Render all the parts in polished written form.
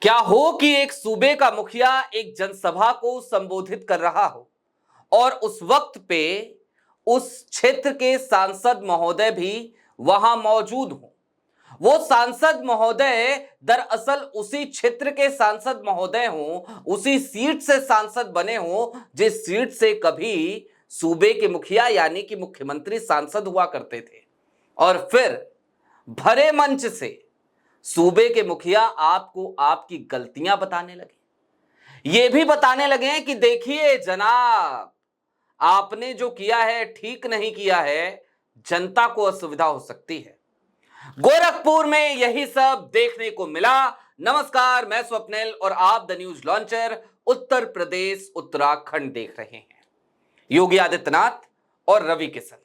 क्या हो कि एक सूबे का मुखिया एक जनसभा को संबोधित कर रहा हो और उस वक्त पे उस क्षेत्र के सांसद महोदय भी वहां मौजूद हो। वो सांसद महोदय दरअसल उसी क्षेत्र के सांसद महोदय हों, उसी सीट से सांसद बने हों जिस सीट से कभी सूबे के मुखिया यानी कि मुख्यमंत्री सांसद हुआ करते थे। और फिर भरे मंच से सूबे के मुखिया आपको आपकी गलतियां बताने लगे, ये भी बताने लगे हैं कि देखिए जनाब, आपने जो किया है ठीक नहीं किया है, जनता को असुविधा हो सकती है। गोरखपुर में यही सब देखने को मिला। नमस्कार, मैं स्वप्निल और आप the news launcher Uttar Pradesh Uttarakhand देख रहे हैं। योगी आदित्यनाथ और रवि किशन,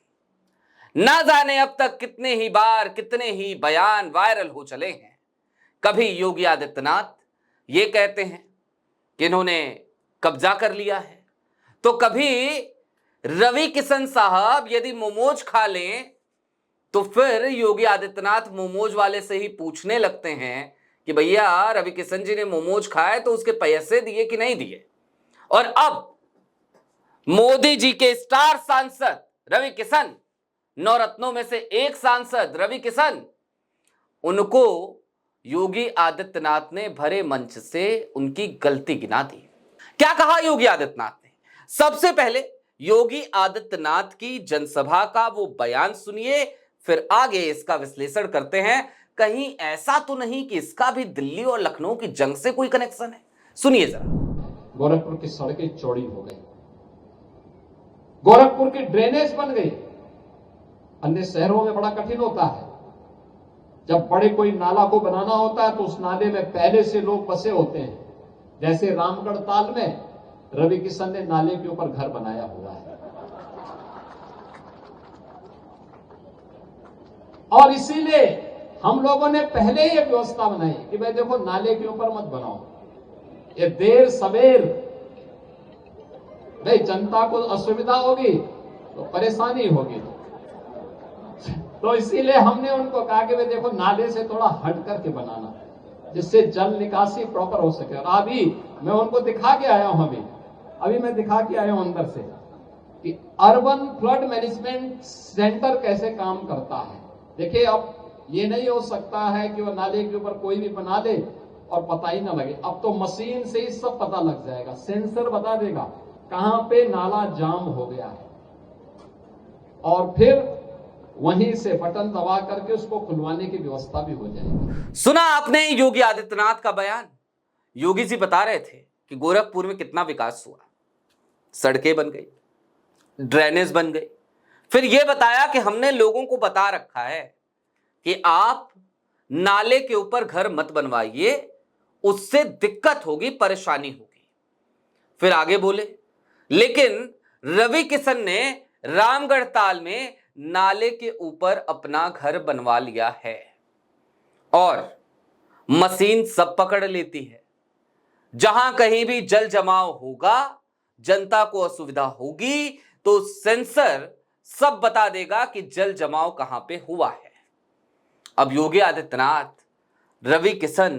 ना जाने अब तक कितने ही बार कितने ही बयान वायरल हो चले हैं। कभी योगी आदित्यनाथ ये कहते हैं कि इन्होंने कब्जा कर लिया है, तो कभी रवि किशन साहब यदि मोमोज खा लें तो फिर योगी आदित्यनाथ मोमोज वाले से ही पूछने लगते हैं कि भैया रवि किशन जी ने मोमोज खाए तो उसके पैसे दिए कि नहीं दिए। और अब मोदी जी के स्टार सांसद रवि किशन, नवरत्नों में से एक सांसद रवि किशन, उनको योगी आदित्यनाथ ने भरे मंच से उनकी गलती गिना दी। क्या कहा योगी आदित्यनाथ ने? सबसे पहले योगी आदित्यनाथ की जनसभा का वो बयान सुनिए, फिर आगे इसका विश्लेषण करते हैं। कहीं ऐसा तो नहीं कि इसका भी दिल्ली और लखनऊ की जंग से कोई कनेक्शन है? सुनिए जरा। गोरखपुर की सड़कें चौड़ी हो गई, गोरखपुर की ड्रेनेज बन गई। अन्य शहरों में बड़ा कठिन होता है, जब बड़े कोई नाला को बनाना होता है तो उस नाले में पहले से लोग बसे होते हैं। जैसे रामगढ़ ताल में रवि किशन ने नाले के ऊपर घर बनाया हुआ है, और इसीलिए हम लोगों ने पहले ही एक व्यवस्था बनाई कि भाई देखो, नाले के ऊपर मत बनाओ, ये देर सवेर भाई जनता को असुविधा होगी तो परेशानी होगी। तो इसीलिए हमने उनको कहा कि भाई देखो, नाले से थोड़ा हट करके बनाना, जिससे जल निकासी प्रॉपर हो सके। और अभी मैं उनको दिखा के आया हूं, अभी मैं दिखा के आया हूं अंदर से कि अर्बन फ्लड मैनेजमेंट सेंटर कैसे काम करता है। देखिए, अब ये नहीं हो सकता है कि वो नाले के ऊपर कोई भी बना दे और पता ही ना लगे। अब तो मशीन से ही सब पता लग जाएगा, सेंसर बता देगा कहां पे नाला जाम हो गया है, और फिर वहीं से बटन दबा करके उसको खुलवाने की व्यवस्था भी हो जाएगी। सुना आपने योगी आदित्यनाथ का बयान। योगी जी बता रहे थे कि गोरखपुर में कितना विकास हुआ, सड़कें बन गई, ड्रेनेज बन गई। फिर यह बताया कि हमने लोगों को बता रखा है कि आप नाले के ऊपर घर मत बनवाइए, उससे दिक्कत होगी, परेशानी होगी। फिर आगे बोले, लेकिन रवि किशन ने रामगढ़ ताल में नाले के ऊपर अपना घर बनवा लिया है और मशीन सब पकड़ लेती है। जहां कहीं भी जल जमाव होगा, जनता को असुविधा होगी, तो सेंसर सब बता देगा कि जल जमाव कहां पे हुआ है। अब योगी आदित्यनाथ रवि किशन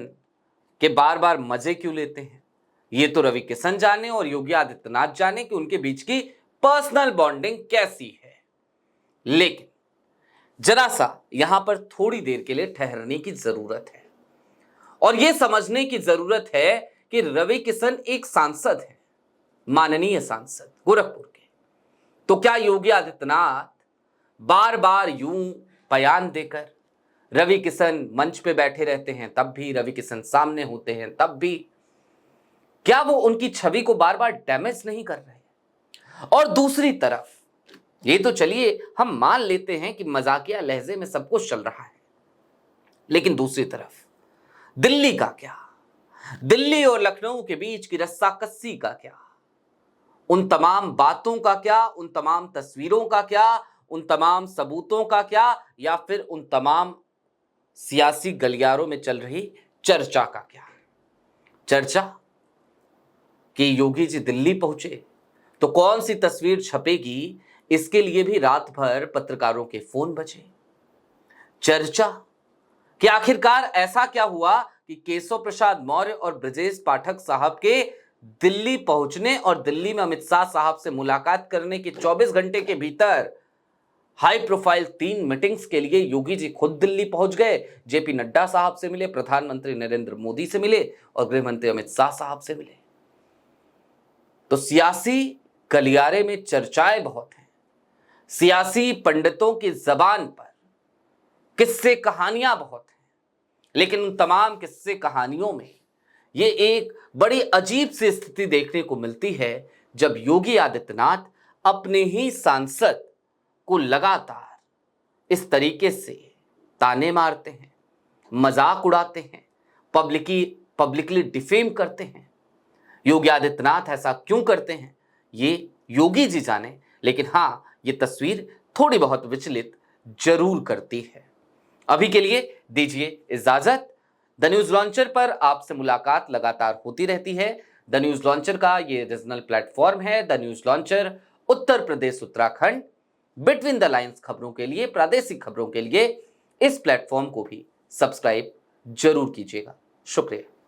के बार बार मजे क्यों लेते हैं, ये तो रवि किशन जाने और योगी आदित्यनाथ जाने कि उनके बीच की पर्सनल बॉन्डिंग कैसी है। लेकिन जरा सा यहां पर थोड़ी देर के लिए ठहरने की जरूरत है और यह समझने की जरूरत है कि रवि किशन एक सांसद है, माननीय सांसद गोरखपुर के। तो क्या योगी आदित्यनाथ बार बार यूं बयान देकर, रवि किशन मंच पे बैठे रहते हैं तब भी, रवि किशन सामने होते हैं तब भी, क्या वो उनकी छवि को बार बार डैमेज नहीं कर रहे? और दूसरी तरफ ये तो चलिए हम मान लेते हैं कि मजाकिया लहजे में सब कुछ चल रहा है, लेकिन दूसरी तरफ दिल्ली का क्या, दिल्ली और लखनऊ के बीच की रस्साकस्सी का क्या, उन तमाम बातों का क्या, उन तमाम तस्वीरों का क्या, उन तमाम सबूतों का क्या, या फिर उन तमाम सियासी गलियारों में चल रही चर्चा का क्या? चर्चा कि योगी जी दिल्ली पहुंचे तो कौन सी तस्वीर छपेगी, इसके लिए भी रात भर पत्रकारों के फोन बजे। चर्चा कि आखिरकार ऐसा क्या हुआ कि केशव प्रसाद मौर्य और ब्रजेश पाठक साहब के दिल्ली पहुंचने और दिल्ली में अमित शाह साहब से मुलाकात करने के 24 घंटे के भीतर हाई प्रोफाइल 3 मीटिंग्स के लिए योगी जी खुद दिल्ली पहुंच गए। जेपी नड्डा साहब से मिले, प्रधानमंत्री नरेंद्र मोदी से मिले और गृह मंत्री अमित शाह साहब से मिले। तो सियासी गलियारे में चर्चाएं बहुत हैं, सियासी पंडितों की जबान पर किस्से कहानियां बहुत हैं, लेकिन उन तमाम किस्से कहानियों में ये एक बड़ी अजीब सी स्थिति देखने को मिलती है जब योगी आदित्यनाथ अपने ही सांसद को लगातार इस तरीके से ताने मारते हैं, मजाक उड़ाते हैं, पब्लिकली डिफेम करते हैं। योगी आदित्यनाथ ऐसा क्यों करते हैं ये योगी जी जाने, लेकिन हाँ, ये तस्वीर थोड़ी बहुत विचलित जरूर करती है। अभी के लिए दीजिए इजाजत। द न्यूज लॉन्चर पर आपसे मुलाकात लगातार होती रहती है। द न्यूज लॉन्चर का ये रीजनल प्लेटफॉर्म है। The news launcher Uttar Pradesh Uttarakhand between the lines खबरों के लिए, प्रादेशिक खबरों के लिए इस प्लेटफॉर्म को भी सब्सक्राइब जरूर कीजिएगा। शुक्रिया।